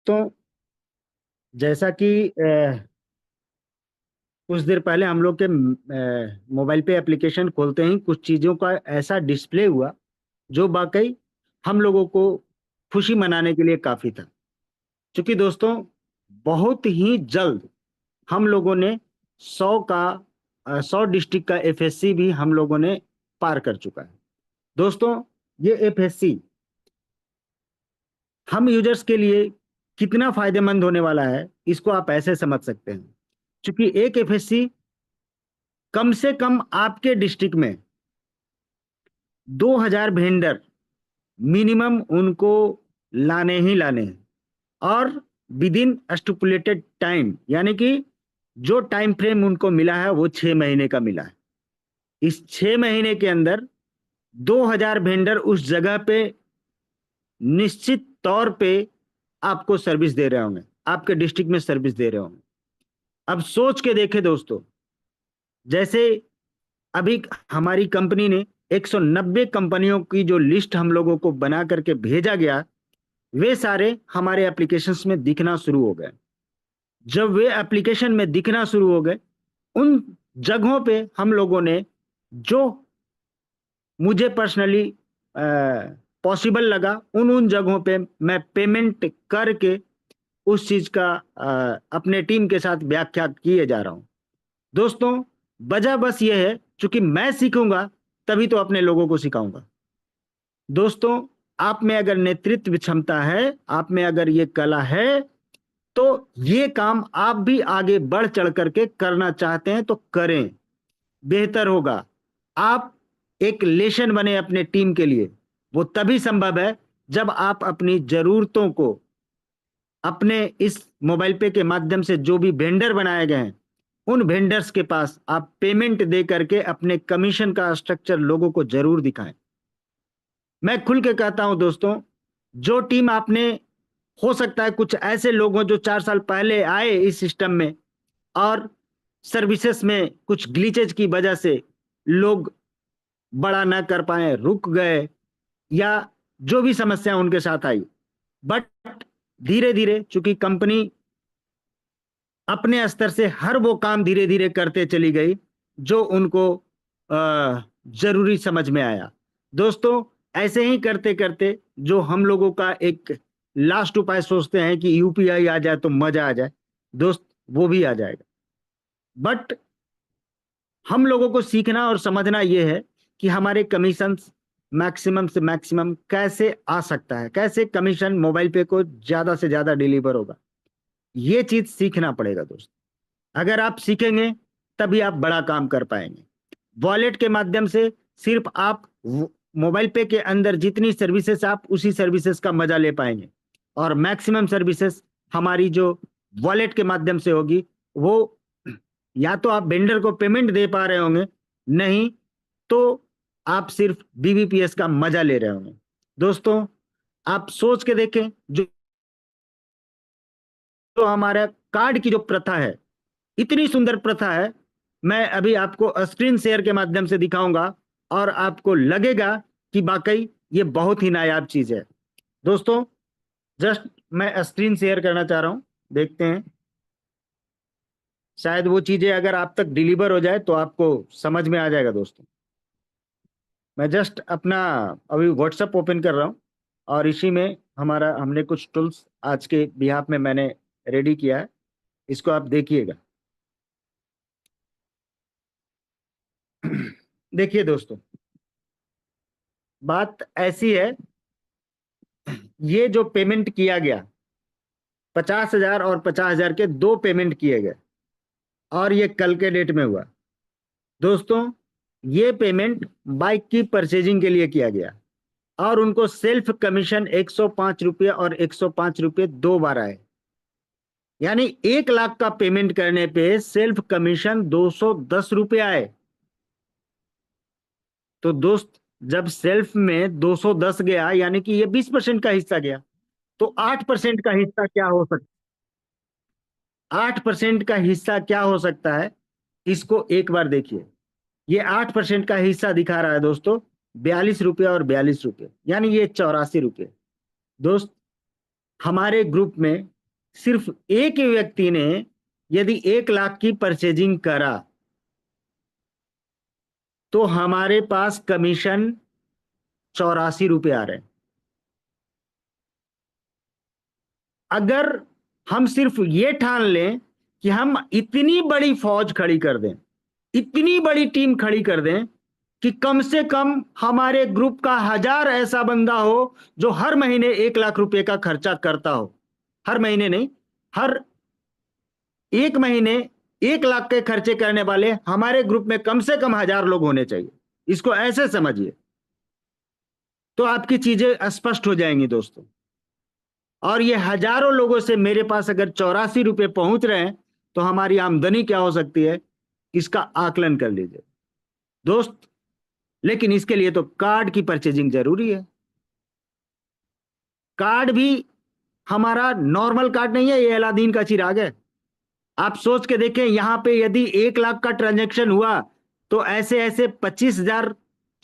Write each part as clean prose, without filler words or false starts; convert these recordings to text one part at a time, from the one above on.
दोस्तों, जैसा कि कुछ देर पहले हम लोग के मोबाइल पे एप्लीकेशन खोलते ही कुछ चीज़ों का ऐसा डिस्प्ले हुआ जो वाकई हम लोगों को खुशी मनाने के लिए काफ़ी था। क्योंकि दोस्तों, बहुत ही जल्द हम लोगों ने 100 डिस्ट्रिक्ट का एफएससी भी हम लोगों ने पार कर चुका है। दोस्तों, ये एफएससी हम यूजर्स के लिए कितना फायदेमंद होने वाला है, इसको आप ऐसे समझ सकते हैं। क्योंकि एक एफएससी कम से कम आपके डिस्ट्रिक्ट में 2000 वेंडर मिनिमम उनको लाने ही लाने हैं, और विद इन स्टिपुलेटेड टाइम, यानी कि जो टाइम फ्रेम उनको मिला है वो 6 महीने का मिला है। इस 6 महीने के अंदर 2000 वेंडर उस जगह पे निश्चित तौर पे आपको सर्विस दे रहे होंगे, आपके डिस्ट्रिक्ट में सर्विस दे रहे होंगे। अब सोच के देखें दोस्तों, जैसे अभी हमारी कंपनी ने 190 कंपनियों की जो लिस्ट हम लोगों को बना करके भेजा गया, वे सारे हमारे एप्लीकेशंस में दिखना शुरू हो गए। जब वे एप्लीकेशन में दिखना शुरू हो गए, उन जगहों पे हम लोगों ने, जो मुझे पर्सनली पॉसिबल लगा, उन जगहों पे मैं पेमेंट करके उस चीज का अपने टीम के साथ व्याख्या किए जा रहा हूं। दोस्तों, वजह बस यह है, चूंकि मैं सीखूंगा तभी तो अपने लोगों को सिखाऊंगा। दोस्तों, आप में अगर नेतृत्व क्षमता है, आप में अगर ये कला है, तो ये काम आप भी आगे बढ़ चढ़ करके करना चाहते हैं तो करें, बेहतर होगा। आप एक लेसन बने अपने टीम के लिए। वो तभी संभव है जब आप अपनी जरूरतों को अपने इस मोबाइल पे के माध्यम से, जो भी वेंडर बनाए गए हैं, उन वेंडर्स के पास आप पेमेंट दे करके अपने कमीशन का स्ट्रक्चर लोगों को जरूर दिखाएं। मैं खुल के कहता हूं दोस्तों, जो टीम आपने, हो सकता है कुछ ऐसे लोग हों जो 4 साल पहले आए इस सिस्टम में, और सर्विसेज में कुछ ग्लिचेज की वजह से लोग बड़ा ना कर पाए, रुक गए, या जो भी समस्या उनके साथ आई। बट धीरे धीरे चूंकि कंपनी अपने स्तर से हर वो काम धीरे धीरे करते चली गई जो उनको जरूरी समझ में आया। दोस्तों, ऐसे ही करते करते जो हम लोगों का एक लास्ट उपाय सोचते हैं कि यूपीआई आ जाए तो मजा आ जाए, दोस्त वो भी आ जाएगा। बट हम लोगों को सीखना और समझना यह है कि हमारे कमीशन मैक्सिमम से मैक्सिमम कैसे आ सकता है, कैसे कमीशन मोबाइल पे को ज्यादा से ज्यादा डिलीवर होगा, ये चीज सीखना पड़ेगा दोस्त। अगर आप सीखेंगे तभी आप बड़ा काम कर पाएंगे। वॉलेट के माध्यम से सिर्फ आप मोबाइल पे के अंदर जितनी सर्विसेज, आप उसी सर्विसेज का मजा ले पाएंगे, और मैक्सिमम सर्विसेज हमारी जो वॉलेट के माध्यम से होगी, वो या तो आप वेंडर को पेमेंट दे पा रहे होंगे, नहीं तो आप सिर्फ बीबीपीएस का मजा ले रहे होंगे। दोस्तों, आप सोच के देखें, जो जो हमारा कार्ड की जो प्रथा है, इतनी सुंदर प्रथा है, मैं अभी आपको स्क्रीन शेयर के माध्यम से दिखाऊंगा और आपको लगेगा कि वाकई ये बहुत ही नायाब चीज है। दोस्तों, जस्ट मैं स्क्रीन शेयर करना चाह रहा हूं, देखते हैं, शायद वो चीजें अगर आप तक डिलीवर हो जाए तो आपको समझ में आ जाएगा। दोस्तों, मैं जस्ट अपना अभी व्हाट्सएप ओपन कर रहा हूं, और इसी में हमने कुछ टूल्स आज के बिहाफ में मैंने रेडी किया है, इसको आप देखिएगा। देखिए दोस्तों, बात ऐसी है, ये जो पेमेंट किया गया, 50,000 और 50,000 के दो पेमेंट किए गए, और ये कल के डेट में हुआ। दोस्तों, ये पेमेंट बाइक की परचेजिंग के लिए किया गया, और उनको सेल्फ कमीशन 105 रुपये और 105 रुपये 2 बार आए। यानी 1 लाख का पेमेंट करने पे सेल्फ कमीशन 210 रुपये आए। तो दोस्त, जब सेल्फ में 210 गया, यानी कि ये 20% का हिस्सा गया, तो 8% का हिस्सा क्या हो सकता, 8% का हिस्सा क्या हो सकता है, इसको एक बार देखिए। ये 8% का हिस्सा दिखा रहा है दोस्तों, 42 रुपये और 42 रुपये, यानी ये 84 रुपये। दोस्त, हमारे ग्रुप में सिर्फ एक व्यक्ति ने यदि 1 लाख की परचेजिंग करा तो हमारे पास कमीशन 84 रुपये आ रहे हैं। अगर हम सिर्फ ये ठान लें कि हम इतनी बड़ी फौज खड़ी कर दें, इतनी बड़ी टीम खड़ी कर दें कि कम से कम हमारे ग्रुप का 1000 ऐसा बंदा हो जो हर महीने 1 लाख रुपए का खर्चा करता हो। हर महीने नहीं, हर एक महीने 1 लाख के खर्चे करने वाले हमारे ग्रुप में कम से कम 1000 लोग होने चाहिए। इसको ऐसे समझिए तो आपकी चीजें स्पष्ट हो जाएंगी दोस्तों। और ये हजारों लोगों से मेरे पास अगर 84 रुपये पहुंच रहे हैं तो हमारी आमदनी क्या हो सकती है, इसका आकलन कर लीजिए दोस्त। लेकिन इसके लिए तो कार्ड की परचेजिंग जरूरी है। कार्ड भी हमारा नॉर्मल कार्ड नहीं है, ये अलादीन का चिराग है। आप सोच के देखें, यहां पे यदि 1 लाख का ट्रांजैक्शन हुआ तो ऐसे ऐसे 25,000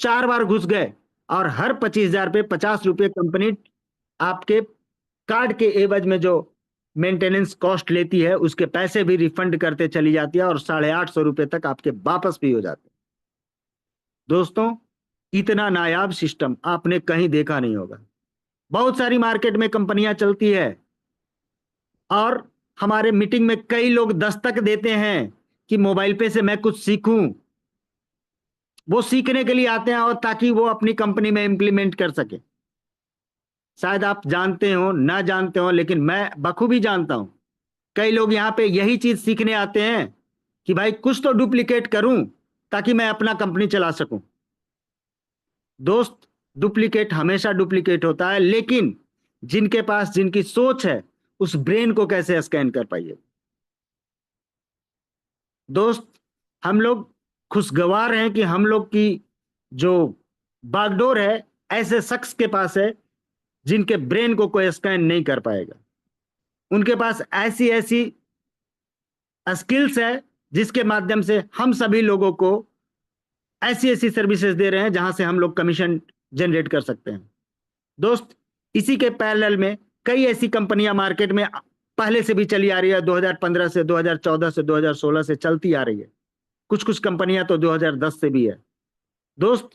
4 बार घुस गए और हर 25,000 पे 50 रुपये कंपनी आपके कार्ड के एवज में जो मेंटेनेंस कॉस्ट लेती है उसके पैसे भी रिफंड करते चली जाती है और 850 रुपये तक आपके वापस भी हो जाते हैं। दोस्तों, इतना नायाब सिस्टम आपने कहीं देखा नहीं होगा। बहुत सारी मार्केट में कंपनियां चलती है और हमारे मीटिंग में कई लोग दस्तक देते हैं कि मोबाइल पे से मैं कुछ सीखूं। वो सीखने के लिए आते हैं और ताकि वो अपनी कंपनी में इंप्लीमेंट कर सके। शायद आप जानते हो ना जानते हो, लेकिन मैं बखूबी जानता हूं कई लोग यहां पे यही चीज सीखने आते हैं कि भाई कुछ तो डुप्लीकेट करूं ताकि मैं अपना कंपनी चला सकूं। दोस्त, डुप्लीकेट हमेशा डुप्लीकेट होता है, लेकिन जिनके पास जिनकी सोच है उस ब्रेन को कैसे स्कैन कर पाइए। दोस्त, हम लोग खुशगवार हैं कि हम लोग की जो बागडोर है ऐसे शख्स के पास है जिनके ब्रेन को कोई स्कैन नहीं कर पाएगा। उनके पास ऐसी ऐसी स्किल्स है जिसके माध्यम से हम सभी लोगों को ऐसी ऐसी सर्विसेज दे रहे हैं जहां से हम लोग कमीशन जनरेट कर सकते हैं। दोस्त, इसी के पैरेलल में कई ऐसी कंपनियां मार्केट में पहले से भी चली आ रही है। 2015 से, 2014 से, 2016 से चलती आ रही है। कुछ कुछ कंपनियां तो 2010 से भी है। दोस्त,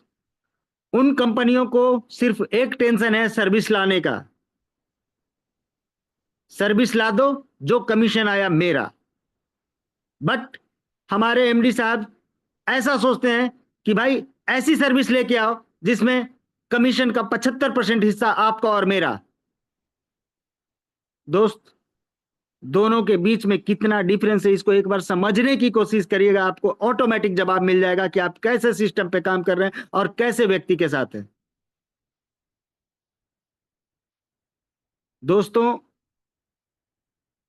उन कंपनियों को सिर्फ एक टेंशन है, सर्विस लाने का। सर्विस ला दो, जो कमीशन आया मेरा। बट हमारे एमडी साहब ऐसा सोचते हैं कि भाई ऐसी सर्विस लेके आओ जिसमें कमीशन का 75% हिस्सा आपका और मेरा। दोस्त, दोनों के बीच में कितना डिफरेंस है इसको एक बार समझने की कोशिश करिएगा। आपको ऑटोमेटिक जवाब मिल जाएगा कि आप कैसे सिस्टम पे काम कर रहे हैं और कैसे व्यक्ति के साथ हैं। दोस्तों,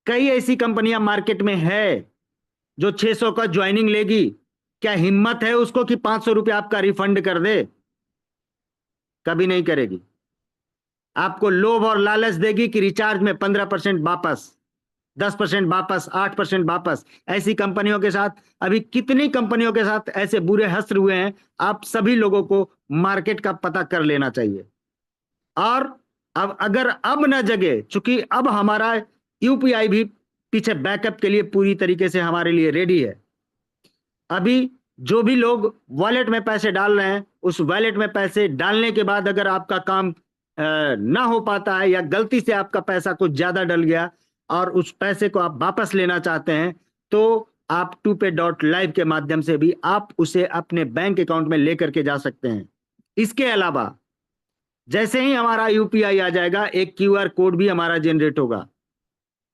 कई ऐसी कंपनियां मार्केट में है जो 600 का ज्वाइनिंग लेगी। क्या हिम्मत है उसको कि 500 रुपये आपका रिफंड कर दे? कभी नहीं करेगी। आपको लोभ और लालच देगी कि रिचार्ज में 15% वापस, 10% वापस, 8% वापस। ऐसी कंपनियों के साथ अभी कितनी कंपनियों के साथ ऐसे बुरे हश्र हुए हैं, आप सभी लोगों को मार्केट का पता कर लेना चाहिए। और अब अगर अब न जगे, चूंकि अब हमारा यूपीआई भी पीछे बैकअप के लिए पूरी तरीके से हमारे लिए रेडी है। अभी जो भी लोग वॉलेट में पैसे डाल रहे हैं, उस वॉलेट में पैसे डालने के बाद अगर आपका काम ना हो पाता है या गलती से आपका पैसा कुछ ज्यादा डल गया और उस पैसे को आप वापस लेना चाहते हैं, तो आप TuPay.live के माध्यम से भी आप उसे अपने बैंक अकाउंट में लेकर के जा सकते हैं। इसके अलावा जैसे ही हमारा यूपीआई आ जाएगा, एक क्यूआर कोड भी हमारा जनरेट होगा।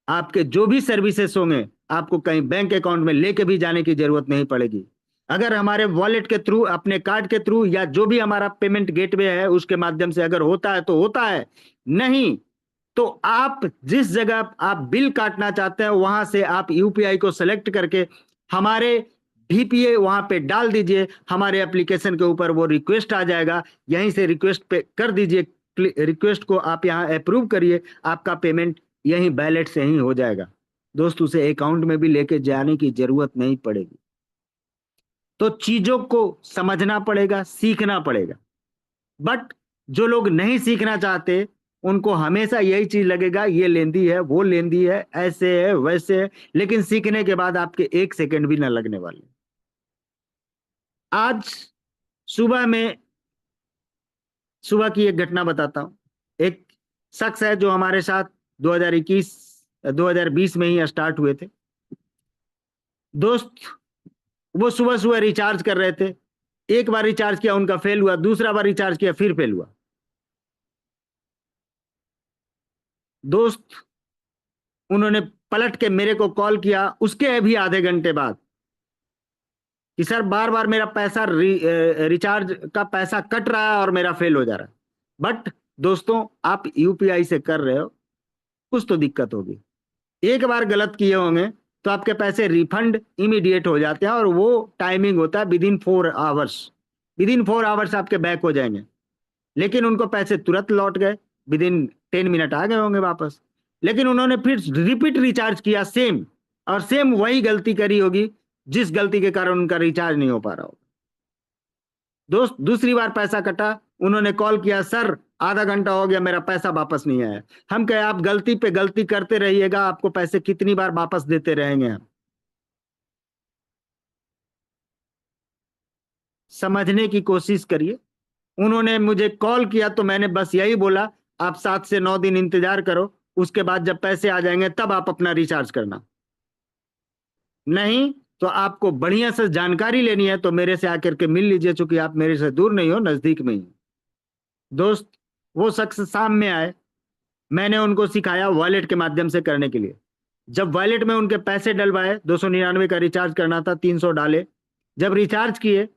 आपके जो भी सर्विसेज होंगे आपको कहीं बैंक अकाउंट में लेके भी जाने की जरूरत नहीं पड़ेगी। अगर हमारे वॉलेट के थ्रू, अपने कार्ड के थ्रू या जो भी हमारा पेमेंट गेटवे है उसके माध्यम से अगर होता है तो होता है, नहीं तो आप जिस जगह आप बिल काटना चाहते हैं वहां से आप यूपीआई को सेलेक्ट करके हमारे भीपीए वहां पे डाल दीजिए। हमारे एप्लीकेशन के ऊपर वो रिक्वेस्ट आ जाएगा, यहीं से रिक्वेस्ट पे कर दीजिए। रिक्वेस्ट को आप यहां अप्रूव करिए, आपका पेमेंट यहीं वैलेट से ही हो जाएगा। दोस्त, उसे अकाउंट में भी लेके जाने की जरूरत नहीं पड़ेगी। तो चीजों को समझना पड़ेगा, सीखना पड़ेगा। बट जो लोग नहीं सीखना चाहते उनको हमेशा यही चीज लगेगा, ये लेंदी है, वो लेंदी है, ऐसे है वैसे है, लेकिन सीखने के बाद आपके 1 सेकंड भी ना लगने वाले। आज सुबह में सुबह की एक घटना बताता हूं। एक शख्स है जो हमारे साथ 2021 2020 में ही स्टार्ट हुए थे दोस्त। वो सुबह सुबह रिचार्ज कर रहे थे। एक बार रिचार्ज किया, उनका फेल हुआ, दूसरा बार रिचार्ज किया, फिर फेल हुआ। दोस्त, उन्होंने पलट के मेरे को कॉल किया उसके अभी आधे घंटे बाद कि सर बार बार मेरा पैसा रिचार्ज का पैसा कट रहा है और मेरा फेल हो जा रहा है। बट दोस्तों, आप यूपीआई से कर रहे हो, कुछ तो दिक्कत होगी। एक बार गलत किए होंगे तो आपके पैसे रिफंड इमीडिएट हो जाते हैं, और वो टाइमिंग होता है with in 4 hours. With in 4 hours आपके बैक हो जाएंगे। लेकिन उनको पैसे तुरंत लौट गए, विद इन 10 मिनट आ गए होंगे वापस। लेकिन उन्होंने फिर रिपीट रिचार्ज किया सेम, और सेम वही गलती करी होगी जिस गलती के कारण उनका रिचार्ज नहीं हो पा रहा होगा। दोस्त, दूसरी बार पैसा कटा, उन्होंने कॉल किया, सर आधा घंटा हो गया मेरा पैसा वापस नहीं आया। हम कहे आप गलती पे गलती करते रहिएगा, आपको पैसे कितनी बार वापस देते रहेंगे हम। समझने की कोशिश करिए। उन्होंने मुझे कॉल किया तो मैंने बस यही बोला, आप 7 से 9 दिन इंतजार करो, उसके बाद जब पैसे आ जाएंगे तब आप अपना रिचार्ज करना। नहीं तो आपको बढ़िया से जानकारी लेनी है तो मेरे से आकर के मिल लीजिए, चूंकि आप मेरे से दूर नहीं हो, नजदीक में ही। दोस्त, वो शख्स शाम में आए, मैंने उनको सिखाया वॉलेट के माध्यम से करने के लिए। जब वॉलेट में उनके पैसे डलवाए, 299 का रिचार्ज करना था, 300 डाले। जब रिचार्ज किए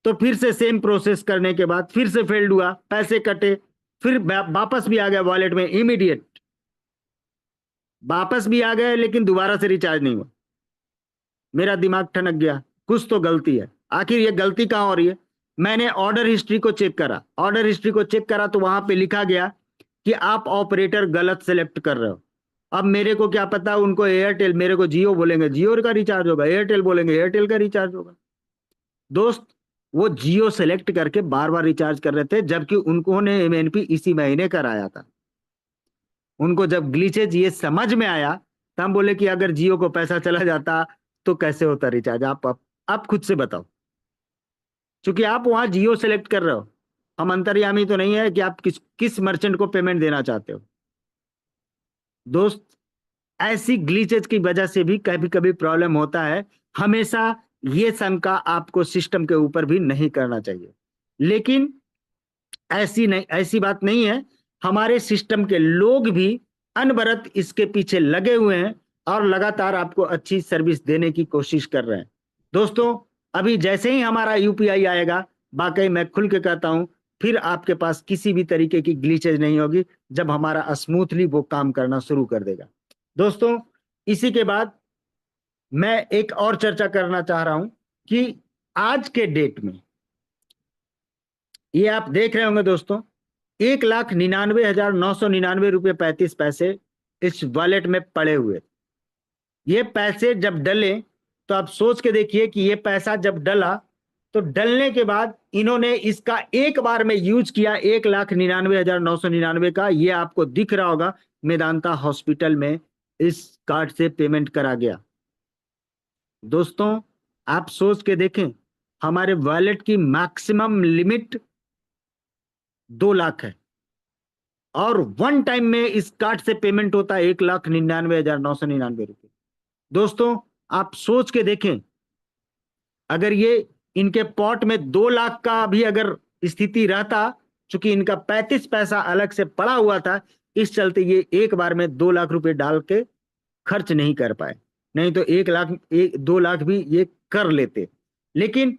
तो फिर से सेम प्रोसेस करने के बाद फिर से फेल्ड हुआ, पैसे कटे, फिर वापस भी आ गया वॉलेट में इमीडिएट, वापस भी आ गए, लेकिन दोबारा से रिचार्ज नहीं हुआ। मेरा दिमाग ठनक गया, कुछ तो गलती है। आखिर ये गलती कहां हो रही है? मैंने ऑर्डर हिस्ट्री को चेक करा, ऑर्डर हिस्ट्री को चेक करा तो वहां पे लिखा गया कि आप ऑपरेटर गलत सेलेक्ट कर रहे हो। अब मेरे को क्या पता, उनको एयरटेल, मेरे को जियो बोलेंगे जियो का रिचार्ज होगा, एयरटेल बोलेंगे एयरटेल का रिचार्ज होगा। दोस्त, वो जियो सेलेक्ट करके बार बार रिचार्ज कर रहे थे, जबकि उन्होंने एमएनपी इसी महीने कराया था। उनको जब ग्लिचेज ये समझ में आया तो हम बोले कि अगर जियो को पैसा चला जाता तो कैसे होता रिचार्ज, आप खुद से बताओ। क्योंकि आप वहां जियो सेलेक्ट कर रहे हो, हम अंतर्यामी तो नहीं है कि आप किस किस मर्चेंट को पेमेंट देना चाहते हो। दोस्त, ऐसी ग्लिचेज की वजह से भी कभी कभी प्रॉब्लम होता है। हमेशा ये शंका आपको सिस्टम के ऊपर भी नहीं करना चाहिए। लेकिन ऐसी बात नहीं है, हमारे सिस्टम के लोग भी अनवरत इसके पीछे लगे हुए हैं और लगातार आपको अच्छी सर्विस देने की कोशिश कर रहे हैं। दोस्तों, अभी जैसे ही हमारा यूपीआई आएगा, वाकई मैं खुल के कहता हूं, फिर आपके पास किसी भी तरीके की ग्लिचेज नहीं होगी, जब हमारा स्मूथली वो काम करना शुरू कर देगा। दोस्तों, इसी के बाद मैं एक और चर्चा करना चाह रहा हूं कि आज के डेट में, ये आप देख रहे होंगे दोस्तों, 1,99,999 रुपये 35 पैसे इस वॉलेट में पड़े हुए। ये पैसे जब डले तो आप सोच के देखिए कि ये पैसा जब डला तो डलने के बाद इन्होंने इसका एक बार में यूज किया 1,99,999 का। ये आपको दिख रहा होगा, मेदांता हॉस्पिटल में इस कार्ड से पेमेंट करा गया। दोस्तों, आप सोच के देखें, हमारे वॉलेट की मैक्सिमम लिमिट 2 लाख है, और वन टाइम में इस कार्ड से पेमेंट होता है 1,99,999 रुपये। दोस्तों, आप सोच के देखें, अगर ये इनके पॉट में 2 लाख का भी अगर स्थिति रहता, चूंकि इनका 35 पैसा अलग से पड़ा हुआ था, इस चलते ये एक बार में 2 लाख रुपए डाल के खर्च नहीं कर पाए। नहीं तो 1 लाख 2 लाख भी ये कर लेते। लेकिन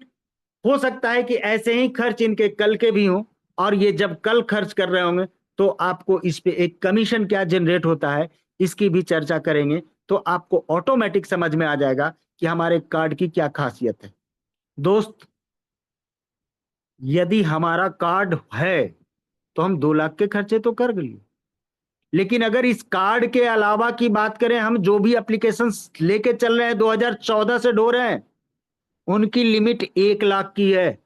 हो सकता है कि ऐसे ही खर्च इनके कल के भी हों, और ये जब कल खर्च कर रहे होंगे तो आपको इस पे एक कमीशन क्या जनरेट होता है, इसकी भी चर्चा करेंगे। तो आपको ऑटोमेटिक समझ में आ जाएगा कि हमारे कार्ड की क्या खासियत है। दोस्त, यदि हमारा कार्ड है तो हम 2 लाख के खर्चे तो कर लिए, लेकिन अगर इस कार्ड के अलावा की बात करें, हम जो भी एप्लीकेशंस लेके चल रहे हैं, 2014 से ढो रहे हैं, उनकी लिमिट 1 लाख की है।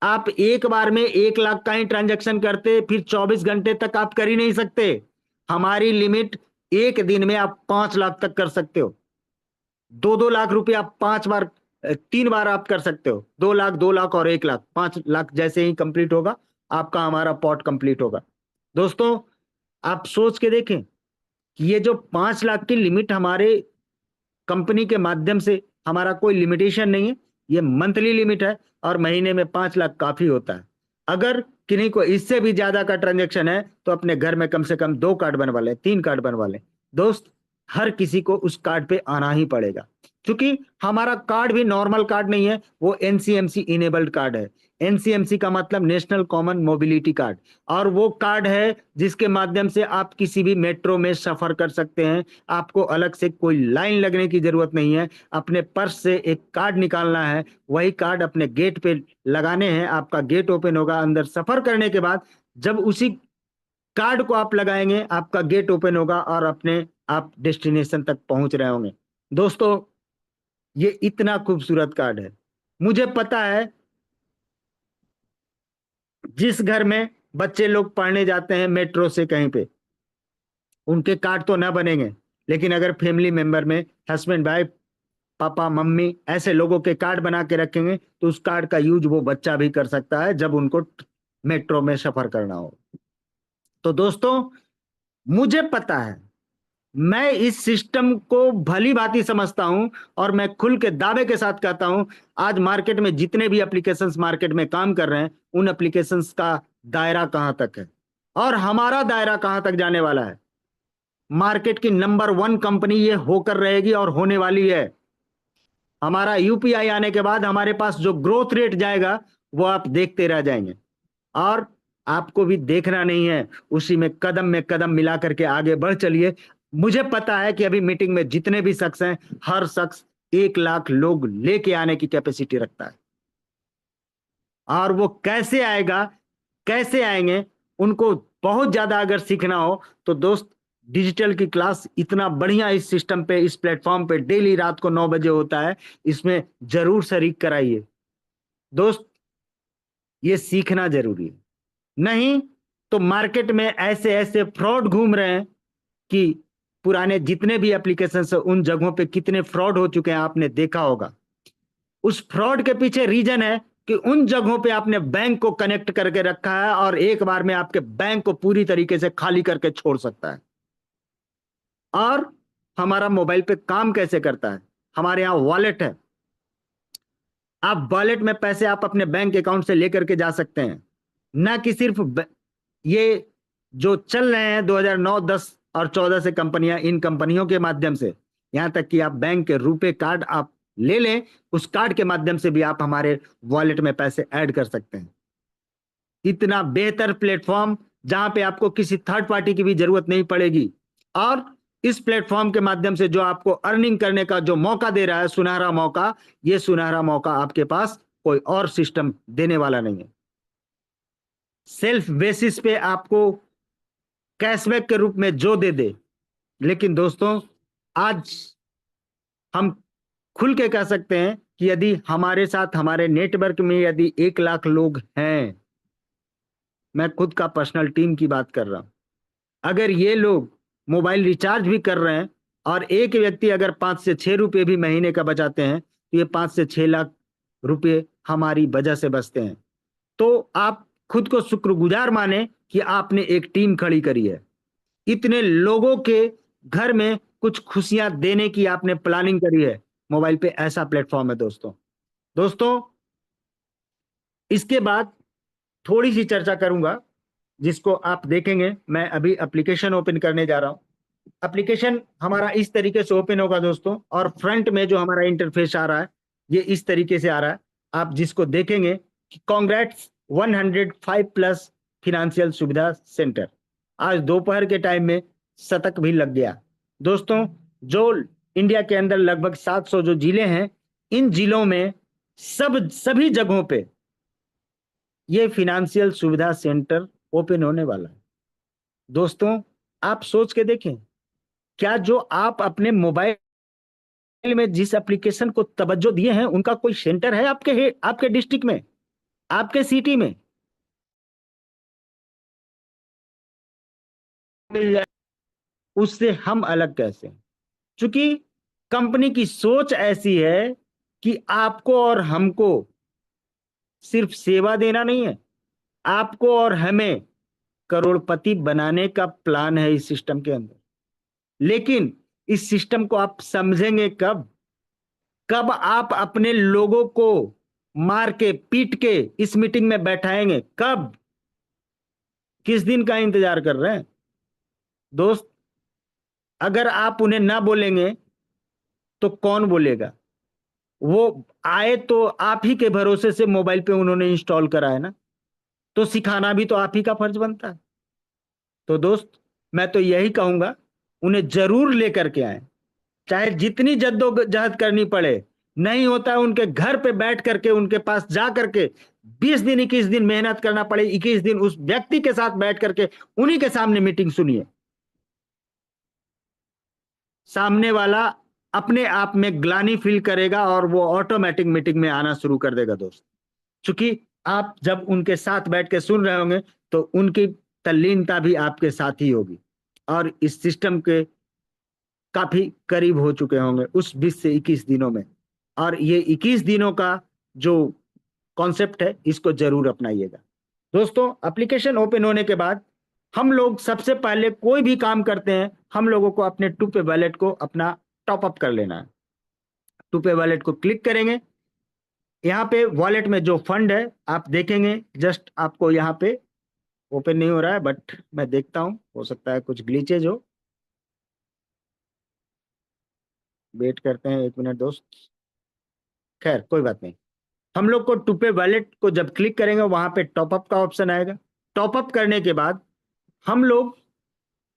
आप एक बार में 1 लाख का ही ट्रांजैक्शन करते, फिर 24 घंटे तक आप कर ही नहीं सकते। हमारी लिमिट एक दिन में आप 5 लाख तक कर सकते हो। 2-2 लाख रुपए आप 5 बार, 3 बार आप कर सकते हो। 2 लाख, 2 लाख और 1 लाख, 5 लाख जैसे ही कंप्लीट होगा आपका हमारा पॉट कंप्लीट होगा। दोस्तों आप सोच के देखें कि ये जो 5 लाख की लिमिट हमारे कंपनी के माध्यम से, हमारा कोई लिमिटेशन नहीं है, ये मंथली लिमिट है और महीने में 5 लाख काफी होता है। अगर किन्हीं को इससे भी ज्यादा का ट्रांजेक्शन है तो अपने घर में कम से कम 2 कार्ड बनवा लें, 3 कार्ड बनवा लें। दोस्त, हर किसी को उस कार्ड पे आना ही पड़ेगा, क्योंकि हमारा कार्ड भी नॉर्मल कार्ड नहीं है, वो एनसीएमसी इनेबल्ड कार्ड है। एनसीएमसी का मतलब नेशनल कॉमन मोबिलिटी कार्ड, और वो कार्ड है जिसके माध्यम से आप किसी भी मेट्रो में सफर कर सकते हैं। आपको अलग से कोई लाइन लगने की जरूरत नहीं है। अपने पर्स से एक कार्ड निकालना है, वही कार्ड अपने गेट पे लगाने हैं, आपका गेट ओपन होगा। अंदर सफर करने के बाद जब उसी कार्ड को आप लगाएंगे, आपका गेट ओपन होगा और अपने आप डेस्टिनेशन तक पहुंच रहे होंगे। दोस्तों ये इतना खूबसूरत कार्ड है। मुझे पता है जिस घर में बच्चे लोग पढ़ने जाते हैं मेट्रो से कहीं पे, उनके कार्ड तो ना बनेंगे, लेकिन अगर फैमिली मेंबर में हस्बैंड वाइफ, पापा मम्मी, ऐसे लोगों के कार्ड बना के रखेंगे तो उस कार्ड का यूज वो बच्चा भी कर सकता है जब उनको मेट्रो में सफर करना हो। तो दोस्तों मुझे पता है, मैं इस सिस्टम को भली भांति समझता हूं, और मैं खुल के दावे के साथ कहता हूं, आज मार्केट में जितने भी एप्लीकेशंस मार्केट में काम कर रहे हैं, उन एप्लीकेशंस का दायरा कहां तक है और हमारा दायरा कहां तक जाने वाला है। मार्केट की नंबर 1 कंपनी ये होकर रहेगी और होने वाली है। हमारा यूपीआई आने के बाद हमारे पास जो ग्रोथ रेट जाएगा वो आप देखते रह जाएंगे, और आपको भी देखना नहीं है, उसी में कदम मिला करके आगे बढ़ चलिए। मुझे पता है कि अभी मीटिंग में जितने भी शख्स हैं, हर शख्स 1 लाख लोग लेके आने की कैपेसिटी रखता है, और वो कैसे आएगा, कैसे आएंगे, उनको बहुत ज्यादा अगर सीखना हो तो दोस्त, डिजिटल की क्लास इतना बढ़िया इस सिस्टम पे, इस प्लेटफॉर्म पे डेली रात को 9 बजे होता है, इसमें जरूर शरीक कराइए। दोस्त ये सीखना जरूरी है, नहीं तो मार्केट में ऐसे ऐसे फ्रॉड घूम रहे हैं कि पुराने जितने भी एप्लीकेशन है उन जगहों पे कितने फ्रॉड हो चुके हैं आपने देखा होगा। उस फ्रॉड के पीछे रीजन है कि उन जगहों पे आपने बैंक को कनेक्ट करके रखा है, और एक बार में आपके बैंक को पूरी तरीके से खाली करके छोड़ सकता है। और हमारा मोबाइल पे काम कैसे करता है, हमारे यहाँ वॉलेट है। आप वॉलेट में पैसे आप अपने बैंक अकाउंट से लेकर के जा सकते हैं, ना कि सिर्फ ये जो चल रहे हैं 2009, 10 और 14 से कंपनियां, इन कंपनियों के माध्यम से, यहां तक कि आप बैंक के रुपए कार्ड आप ले लें, उस कार्ड के माध्यम से भी आप हमारे वॉलेट में पैसे ऐड कर सकते हैं। इतना बेहतर प्लेटफॉर्म जहां पे आपको किसी थर्ड पार्टी की भी जरूरत नहीं पड़ेगी, और इस प्लेटफॉर्म के माध्यम से जो आपको अर्निंग करने का जो मौका दे रहा है, सुनहरा मौका, ये सुनहरा मौका आपके पास कोई और सिस्टम देने वाला नहीं है। सेल्फ बेसिस पे आपको कैशबैक के रूप में जो दे दे, लेकिन दोस्तों आज हम खुल के कह सकते हैं कि यदि हमारे साथ हमारे नेटवर्क में यदि 1 लाख लोग हैं, मैं खुद का पर्सनल टीम की बात कर रहा हूं, अगर ये लोग मोबाइल रिचार्ज भी कर रहे हैं और एक व्यक्ति अगर 5 से 6 रुपए भी महीने का बचाते हैं, तो ये 5 से 6 लाख रुपए हमारी वजह से बचते हैं। तो आप खुद को शुक्रगुजार माने कि आपने एक टीम खड़ी करी है, इतने लोगों के घर में कुछ खुशियां देने की आपने प्लानिंग करी है। मोबाइल पे ऐसा प्लेटफॉर्म है दोस्तों। दोस्तों इसके बाद थोड़ी सी चर्चा करूंगा जिसको आप देखेंगे। मैं अभी एप्लीकेशन ओपन करने जा रहा हूं। एप्लीकेशन हमारा इस तरीके से ओपन होगा दोस्तों, और फ्रंट में जो हमारा इंटरफेस आ रहा है ये इस तरीके से आ रहा है। आप जिसको देखेंगे कि कांग्रेट्स 105 प्लस फिनेंशियल सुविधा सेंटर, आज दोपहर के टाइम में शतक भी लग गया। दोस्तों जो इंडिया के अंदर लगभग 700 जो जिले हैं, इन जिलों में सभी जगहों पे ये फिनेंशियल सुविधा सेंटर ओपन होने वाला है। दोस्तों आप सोच के देखें, क्या जो आप अपने मोबाइल में जिस एप्लीकेशन को तवज्जो दिए हैं उनका कोई सेंटर है आपके डिस्ट्रिक्ट में? आपके सिटी में मिल जाए, उससे हम अलग कैसे हैं? क्योंकि कंपनी की सोच ऐसी है कि आपको और हमको सिर्फ सेवा देना नहीं है, आपको और हमें करोड़पति बनाने का प्लान है इस सिस्टम के अंदर। लेकिन इस सिस्टम को आप समझेंगे कब? कब आप अपने लोगों को मार के पीट के इस मीटिंग में बैठाएंगे? कब? किस दिन का इंतजार कर रहे हैं दोस्त? अगर आप उन्हें ना बोलेंगे तो कौन बोलेगा? वो आए तो आप ही के भरोसे से मोबाइल पे उन्होंने इंस्टॉल करा है ना, तो सिखाना भी तो आप ही का फर्ज बनता है। तो दोस्त, मैं तो यही कहूंगा, उन्हें जरूर लेकर के आए, चाहे जितनी जद्दोजहद करनी पड़े। नहीं होता है उनके घर पे बैठ करके, उनके पास जा करके 20 दिन 21 दिन मेहनत करना पड़े, 21 दिन उस व्यक्ति के साथ बैठ करके उन्हीं के सामने मीटिंग सुनिए। सामने वाला अपने आप में ग्लानि फील करेगा और वो ऑटोमेटिक मीटिंग में आना शुरू कर देगा दोस्त। क्योंकि आप जब उनके साथ बैठ के सुन रहे होंगे तो उनकी तल्लीनता भी आपके साथ ही होगी, और इस सिस्टम के काफी करीब हो चुके होंगे उस 20 से 21 दिनों में। और ये 21 दिनों का जो कॉन्सेप्ट है, इसको जरूर अपनाइएगा दोस्तों। एप्लीकेशन ओपन होने के बाद हम लोग सबसे पहले कोई भी काम करते हैं, हम लोगों को अपने टूपे वॉलेट को अपना टॉप अप कर लेना है। टूपे वॉलेट को क्लिक करेंगे, यहाँ पे वॉलेट में जो फंड है आप देखेंगे, जस्ट आपको यहाँ पे ओपन नहीं हो रहा है, बट मैं देखता हूँ, हो सकता है कुछ ग्लिचेज हो। वेट करते हैं 1 मिनट दोस्त। खैर कोई बात नहीं। हम लोग को टूपे वॉलेट को जब क्लिक करेंगे, वहां पे टॉपअप का ऑप्शन आएगा। टॉपअप करने के बाद हम लोग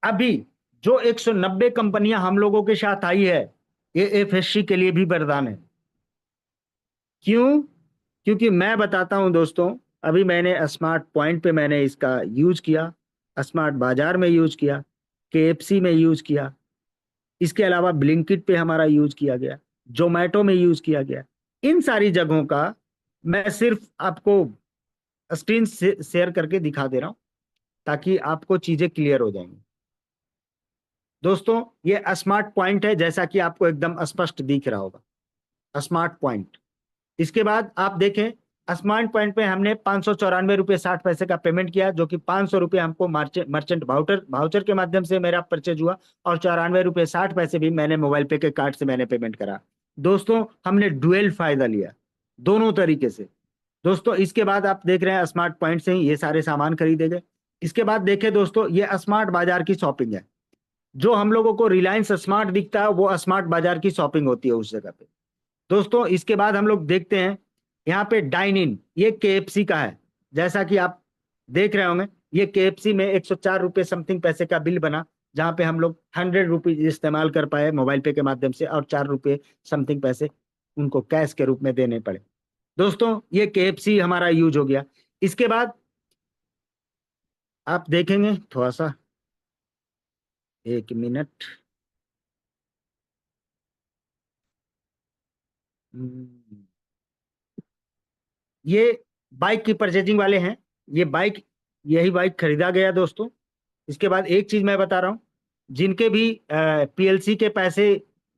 अभी जो 190 कंपनियां हम लोगों के साथ आई है, ये एफएससी के लिए भी वरदान है। क्यों? क्योंकि मैं बताता हूं दोस्तों, अभी मैंने स्मार्ट पॉइंट पे मैंने इसका यूज किया, स्मार्ट बाजार में यूज किया, केएफसी में यूज किया, इसके अलावा ब्लिंकिट पे हमारा यूज किया गया, जोमेटो में यूज किया गया। इन सारी जगहों का मैं सिर्फ आपको स्क्रीन से शेयर करके दिखा दे रहा हूं, ताकि आपको चीजें क्लियर हो जाएंगी। दोस्तों, ये स्मार्ट पॉइंट है, जैसा कि आपको एकदम स्पष्ट दिख रहा होगा स्मार्ट पॉइंट। इसके बाद आप देखें, स्मार्ट पॉइंट पे हमने 594 रुपये 60 पैसे का पेमेंट किया, जो कि 500 रुपये हमको मर्चेंट वाउचर वाउचर के माध्यम से मेरा परचेज हुआ, और 94 रुपये 60 पैसे भी मैंने मोबाइल पे के कार्ड से मैंने पेमेंट करा। दोस्तों, हमने डुअल फायदा लिया दोनों तरीके से। दोस्तों, इसके बाद आप देख रहे हैं स्मार्ट पॉइंट से ही ये सारे सामान खरीदे गए। इसके बाद देखें दोस्तों, ये स्मार्ट बाजार की शॉपिंग है। जो हम लोगों को रिलायंस स्मार्ट दिखता है, वो स्मार्ट बाजार की शॉपिंग होती है उस जगह पे। दोस्तों, इसके बाद हम लोग देखते हैं यहाँ पे डाइन इन, ये केएफसी का है। जैसा कि आप देख रहे होंगे, ये केएफसी में 104 रुपये समथिंग पैसे का बिल बना, जहां पे हम लोग 100 रुपीज इस्तेमाल कर पाए मोबाइल पे के माध्यम से, और 4 रुपये समथिंग पैसे उनको कैश के रूप में देने पड़े। दोस्तों, ये केएफसी हमारा यूज हो गया। इसके बाद आप देखेंगे, थोड़ा सा 1 मिनट। हम्म, ये बाइक की परचेजिंग वाले हैं। ये बाइक, यही बाइक खरीदा गया दोस्तों। इसके बाद एक चीज मैं बता रहा हूँ, जिनके भी पीएलसी के पैसे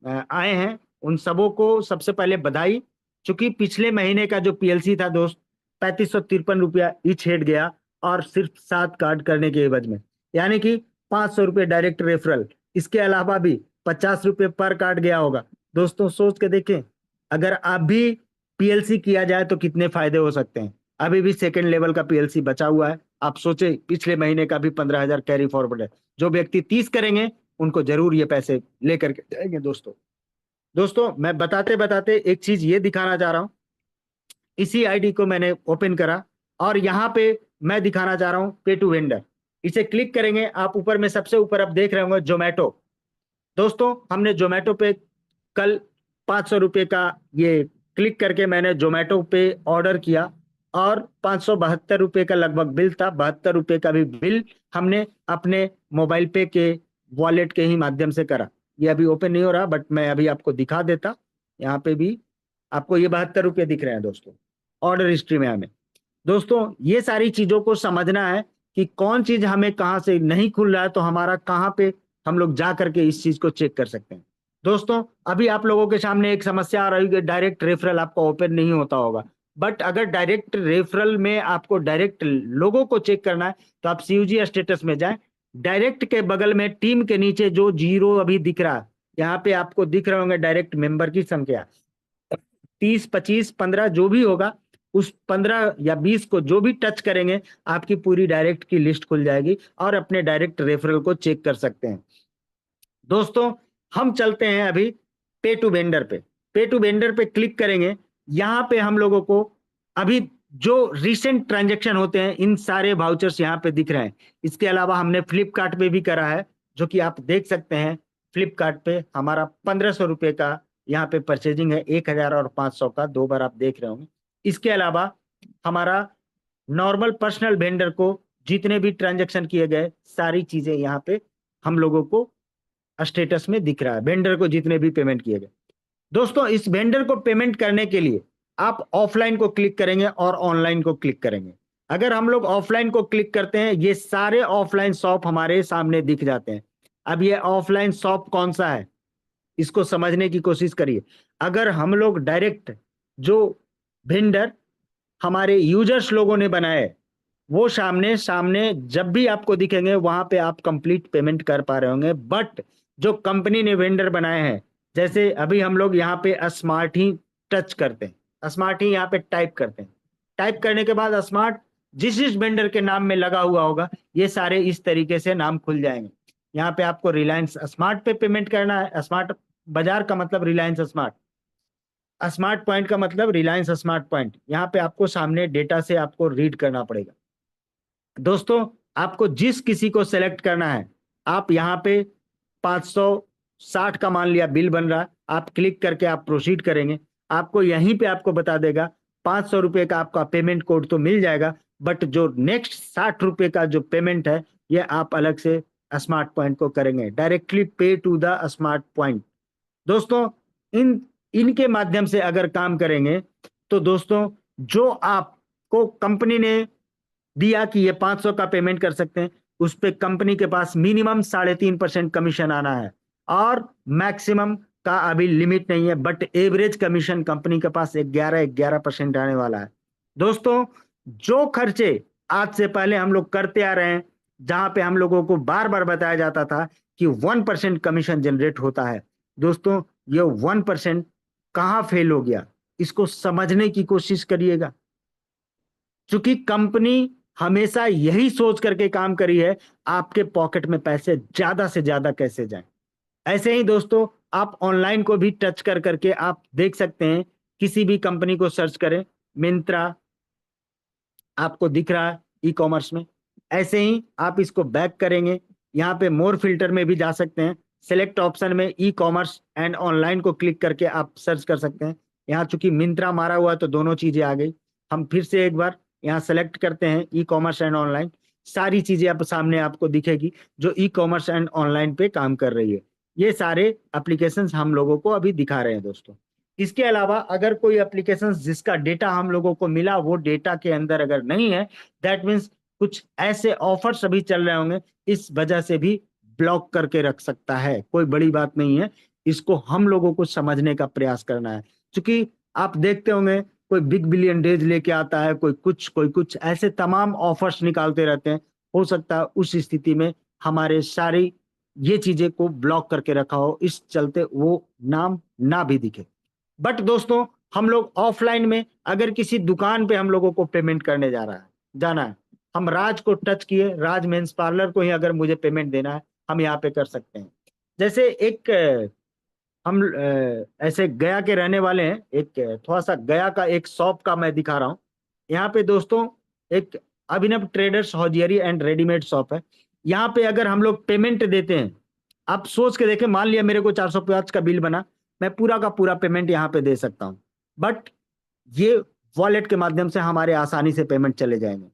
आए हैं, उन सबों को सबसे पहले बधाई। चूंकि पिछले महीने का जो पीएलसी था दोस्त, 3553 रुपया ईच हेड गया, और सिर्फ 7 कार्ड करने के एवज में, यानी कि 500 रुपये डायरेक्ट रेफरल। इसके अलावा भी 50 रुपये पर कार्ड गया होगा। दोस्तों, सोच के देखें, अगर अभी पीएलसी किया जाए तो कितने फायदे हो सकते हैं। अभी भी सेकेंड लेवल का पीएलसी बचा हुआ है। आप सोचे, पिछले महीने का भी 15,000 कैरी फॉरवर्ड है। जो व्यक्ति 30 करेंगे, उनको जरूर ये पैसे लेकर के जाएंगे दोस्तों। दोस्तों, मैं बताते बताते एक चीज ये दिखाना चाह रहा हूं। इसी आईडी को मैंने ओपन करा, और यहाँ पे मैं दिखाना चाह रहा हूँ पे टू वेंडर। इसे क्लिक करेंगे, आप ऊपर में सबसे ऊपर आप देख रहे होंगे जोमेटो। दोस्तों, हमने जोमेटो पे कल 500 रुपये का ये क्लिक करके मैंने जोमेटो पे ऑर्डर किया, और 572 रुपये का लगभग बिल था। 72 रुपये का भी बिल हमने अपने मोबाइल पे के वॉलेट के ही माध्यम से करा। ये अभी ओपन नहीं हो रहा, बट मैं अभी आपको दिखा देता। यहाँ पे भी आपको ये 72 रुपये दिख रहे हैं दोस्तों, ऑर्डर हिस्ट्री में हमें। दोस्तों ये सारी चीजों को समझना है कि कौन चीज हमें कहाँ से नहीं खुल रहा है, तो हमारा कहाँ पे हम लोग जा करके इस चीज को चेक कर सकते हैं। दोस्तों अभी आप लोगों के सामने एक समस्या आ रही है कि डायरेक्ट रेफरल आपका ओपन नहीं होता होगा, बट अगर डायरेक्ट रेफरल में आपको डायरेक्ट लोगों को चेक करना है तो आप सीयूजी स्टेटस में जाएं। डायरेक्ट के बगल में टीम के नीचे जो जीरो अभी दिख रहा है, यहाँ पे आपको दिख रहे होंगे डायरेक्ट मेंबर की संख्या 30, 25, 15 जो भी होगा, उस 15 या 20 को जो भी टच करेंगे आपकी पूरी डायरेक्ट की लिस्ट खुल जाएगी और अपने डायरेक्ट रेफरल को चेक कर सकते हैं। दोस्तों हम चलते हैं अभी पे टू वेंडर पे। पे टू वेंडर पे क्लिक करेंगे, यहां पे हम लोगों को अभी जो रिसेंट ट्रांजेक्शन होते हैं इन सारे वाउचर्स यहाँ पे दिख रहे हैं। इसके अलावा हमने फ्लिपकार्ट पे भी करा है, जो कि आप देख सकते हैं। फ्लिपकार्ट पे हमारा 1500 रुपए का यहाँ पे परचेजिंग है, 1000 और 500 का 2 बार आप देख रहे होंगे। इसके अलावा हमारा नॉर्मल पर्सनल वेंडर को जितने भी ट्रांजेक्शन किए गए सारी चीजें यहाँ पे हम लोगों को स्टेटस में दिख रहा है, वेंडर को जितने भी पेमेंट किए गए। दोस्तों इस वेंडर को पेमेंट करने के लिए आप ऑफलाइन को क्लिक करेंगे और ऑनलाइन को क्लिक करेंगे। अगर हम लोग ऑफलाइन को क्लिक करते हैं, ये सारे ऑफलाइन शॉप हमारे सामने दिख जाते हैं। अब ये ऑफलाइन शॉप कौन सा है, इसको समझने की कोशिश करिए। अगर हम लोग डायरेक्ट जो वेंडर हमारे यूजर्स लोगों ने बनाए, वो सामने सामने जब भी आपको दिखेंगे वहां पे आप कंप्लीट पेमेंट कर पा रहे होंगे। बट जो कंपनी ने वेंडर बनाए हैं, जैसे अभी हम लोग यहाँ पे स्मार्ट ही टच करते हैं, स्मार्ट ही यहाँ पे टाइप करते हैं, टाइप करने के बाद स्मार्ट जिस जिस वेंडर के नाम में लगा हुआ होगा ये सारे इस तरीके से नाम खुल जाएंगे। यहाँ पे आपको रिलायंस स्मार्ट पे पेमेंट करना है। स्मार्ट बाजार का मतलब रिलायंस स्मार्ट, स्मार्ट पॉइंट का मतलब रिलायंस स्मार्ट पॉइंट। यहाँ पे आपको सामने डेटा से आपको रीड करना पड़ेगा। दोस्तों आपको जिस किसी को सेलेक्ट करना है, आप यहाँ पे 560 का मान लिया बिल बन रहा है, आप क्लिक करके आप प्रोसीड करेंगे, आपको यहीं पे आपको बता देगा 500 रुपए का आपका पेमेंट कोड तो मिल जाएगा, बट जो नेक्स्ट 60 रुपए का जो पेमेंट है ये आप अलग से स्मार्ट पॉइंट को करेंगे, directly pay to the smart point. दोस्तों इन इनके माध्यम से अगर काम करेंगे तो दोस्तों जो आपको कंपनी ने दिया कि ये 500 का पेमेंट कर सकते हैं, उस पे कंपनी के पास मिनिमम 3.5% कमीशन आना है और मैक्सिमम का अभी लिमिट नहीं है, बट एवरेज कमीशन कंपनी के पास 11% आने वाला है। दोस्तों जो खर्चे आज से पहले हम लोग करते आ रहे हैं, जहां पे हम लोगों को बार बार बताया जाता था कि 1% कमीशन जनरेट होता है, दोस्तों ये 1% कहां फेल हो गया, इसको समझने की कोशिश करिएगा। क्योंकि कंपनी हमेशा यही सोच करके काम करी है आपके पॉकेट में पैसे ज्यादा से ज्यादा कैसे जाएं। ऐसे ही दोस्तों आप ऑनलाइन को भी टच कर करके आप देख सकते हैं, किसी भी कंपनी को सर्च करें, मिंत्रा आपको दिख रहा है ई कॉमर्स में। ऐसे ही आप इसको बैक करेंगे, यहाँ पे मोर फिल्टर में भी जा सकते हैं, सिलेक्ट ऑप्शन में ई कॉमर्स एंड ऑनलाइन को क्लिक करके आप सर्च कर सकते हैं। यहाँ चूंकि मिंत्रा मारा हुआ तो दोनों चीजें आ गई। हम फिर से एक बार यहाँ सेलेक्ट करते हैं ई कॉमर्स एंड ऑनलाइन, सारी चीजें आप सामने आपको दिखेगी जो ई कॉमर्स एंड ऑनलाइन पे काम कर रही है। ये सारे एप्लीकेशंस हम लोगों को अभी दिखा रहे हैं दोस्तों। इसके अलावा अगर कोई एप्लीकेशन जिसका डेटा हम लोगों को मिला वो डेटा के अंदर अगर नहीं है, दैट मीन्स कुछ ऐसे ऑफर्स अभी चल रहे होंगे, इस वजह से भी ब्लॉक करके रख सकता है। कोई बड़ी बात नहीं है, इसको हम लोगों को समझने का प्रयास करना है। क्योंकि आप देखते होंगे कोई बिग बिलियन डेज लेके आता है, कोई कुछ ऐसे तमाम ऑफर्स निकालते रहते हैं। हो सकता है उस स्थिति में हमारे सारी ये चीजें को ब्लॉक करके रखा हो, इस चलते वो नाम ना भी दिखे। बट दोस्तों हम लोग ऑफलाइन में अगर किसी दुकान पे हम लोगों को पेमेंट करने जाना है, हम राज को टच किए, राज मेंस पार्लर को ही अगर मुझे पेमेंट देना है हम यहाँ पे कर सकते हैं। जैसे एक हम ऐसे गया के रहने वाले हैं, एक थोड़ा सा गया का एक शॉप का मैं दिखा रहा हूँ। यहाँ पे दोस्तों एक Abhinav traders hosiery and readymade shop है। यहाँ पे अगर हम लोग पेमेंट देते हैं, आप सोच के देखें, मान लिया मेरे को 450 का बिल बना, मैं पूरा का पूरा पेमेंट यहाँ पे दे सकता हूँ, बट ये वॉलेट के माध्यम से हमारे आसानी से पेमेंट चले जाएंगे।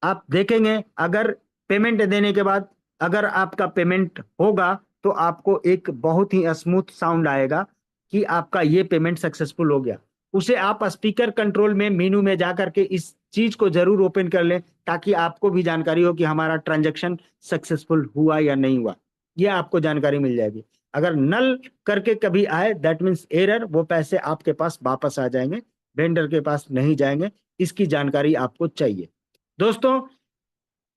आप देखेंगे अगर पेमेंट देने के बाद अगर आपका पेमेंट होगा तो आपको एक बहुत ही स्मूथ साउंड आएगा कि आपका ये पेमेंट सक्सेसफुल हो गया। उसे आप स्पीकर कंट्रोल में मेनू में जाकर के इस चीज को जरूर ओपन कर लें, ताकि आपको भी जानकारी हो कि हमारा ट्रांजैक्शन सक्सेसफुल हुआ या नहीं हुआ, यह आपको जानकारी मिल जाएगी। अगर नल करके कभी आए, दैट मीन्स एरर, वो पैसे आपके पास वापस आ जाएंगे, वेंडर के पास नहीं जाएंगे। इसकी जानकारी आपको चाहिए। दोस्तों,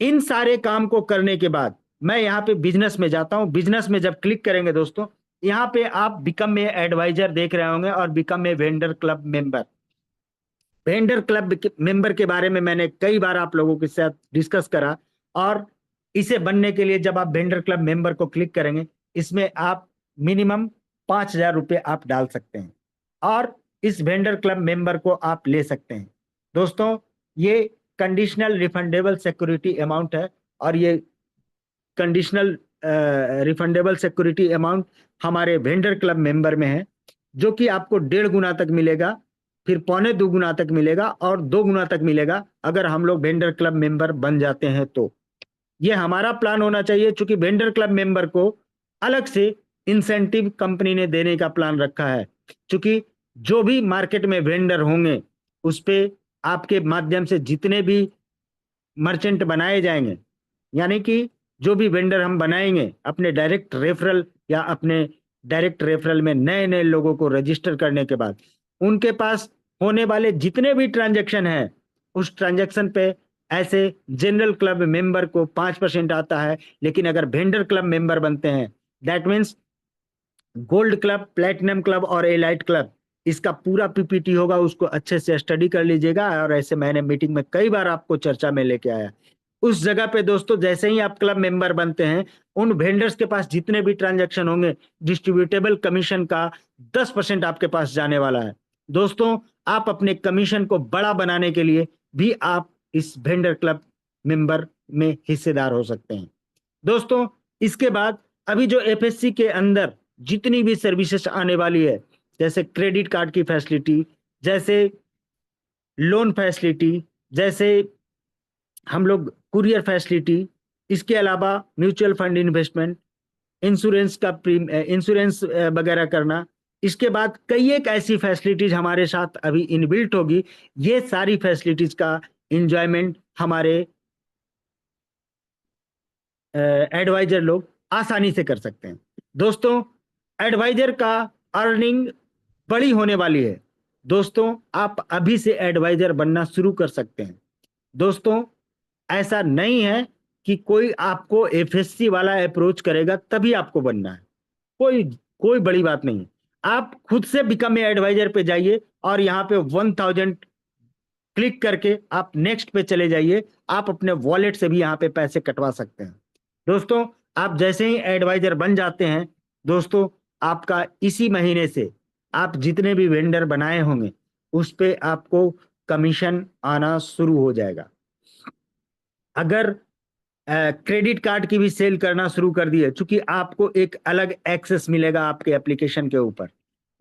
इन सारे काम को करने के बाद मैं यहाँ पे बिजनेस में जाता हूँ। बिजनेस में जब क्लिक करेंगे दोस्तों, यहाँ पे आप बिकम ए एडवाइजर देख रहे होंगे और become a vendor club member. Vendor club member के बारे में मैंने कई बार आप लोगों के साथ डिस्कस करा, और इसे बनने के लिए जब आप वेंडर क्लब मेंबर को क्लिक करेंगे, इसमें आप मिनिमम 5,000 रुपये आप डाल सकते हैं और इस वेंडर क्लब मेंबर को आप ले सकते हैं। दोस्तों, ये कंडीशनल रिफंडेबल सिक्योरिटी अमाउंट है, और ये कंडीशनल रिफंडेबल सिक्योरिटी अमाउंट हमारे वेंडर क्लब मेंबर में है, जो कि आपको 1.5 गुना तक मिलेगा, फिर 1.25 गुना तक मिलेगा, और 2 गुना तक मिलेगा अगर हम लोग वेंडर क्लब मेंबर बन जाते हैं तो। ये हमारा प्लान होना चाहिए, क्योंकि वेंडर क्लब मेंबर को अलग से इंसेंटिव कंपनी ने देने का प्लान रखा है, क्योंकि जो भी मार्केट में वेंडर होंगे उस पे आपके माध्यम से जितने भी मर्चेंट बनाए जाएंगे, यानी कि जो भी वेंडर हम बनाएंगे अपने डायरेक्ट रेफरल या अपने डायरेक्ट रेफरल में नए नए लोगों को रजिस्टर करने के बाद, उनके पास होने वाले जितने भी ट्रांजैक्शन हैं, उस ट्रांजैक्शन पे ऐसे जनरल क्लब मेंबर को 5% आता है। लेकिन अगर वेंडर क्लब मेंबर बनते हैं, that means gold club, platinum club और एलाइट क्लब, इसका पूरा पीपीटी होगा, उसको अच्छे से स्टडी कर लीजिएगा। और ऐसे मैंने मीटिंग में कई बार आपको चर्चा में लेके आया। उस जगह पे दोस्तों, जैसे ही आप क्लब मेंबर बनते हैं, उन वेंडर्स के पास जितने भी ट्रांजैक्शन होंगे, डिस्ट्रीब्यूटेबल कमीशन का 10% आपके पास जाने वाला है। दोस्तों, आप अपने कमीशन को बड़ा बनाने के लिए भी आप इस वेंडर क्लब मेंबर में हिस्सेदार हो सकते हैं। दोस्तों, इसके बाद अभी जो एफएससी के अंदर जितनी भी सर्विसेज आने वाली है, जैसे क्रेडिट कार्ड की फैसिलिटी, जैसे लोन फैसिलिटी, जैसे हम लोग कुरियर फैसिलिटी, इसके अलावा म्यूचुअल फंड इन्वेस्टमेंट, इंश्योरेंस का इंश्योरेंस वगैरह करना, इसके बाद कई एक ऐसी फैसिलिटीज हमारे साथ अभी इनबिल्ट होगी। ये सारी फैसिलिटीज का इंजॉयमेंट हमारे एडवाइजर लोग आसानी से कर सकते हैं। दोस्तों, एडवाइजर का अर्निंग बड़ी होने वाली है। दोस्तों, आप अभी से एडवाइजर बनना शुरू कर सकते हैं। दोस्तों, ऐसा नहीं है कि कोई आपको एफएससी वाला अप्रोच करेगा तभी आपको बनना है, कोई कोई बड़ी बात नहीं। आप खुद से बिकम एडवाइजर पे जाइए और यहाँ पे 1000 क्लिक करके आप नेक्स्ट पे चले जाइए। आप अपने वॉलेट से भी यहाँ पे पैसे कटवा सकते हैं। दोस्तों, आप जैसे ही एडवाइजर बन जाते हैं, दोस्तों, आपका इसी महीने से आप जितने भी वेंडर बनाए होंगे उस पे आपको कमीशन आना शुरू हो जाएगा। अगर क्रेडिट कार्ड की भी सेल करना शुरू कर दिए, चूंकि आपको एक अलग एक्सेस मिलेगा आपके एप्लीकेशन के ऊपर,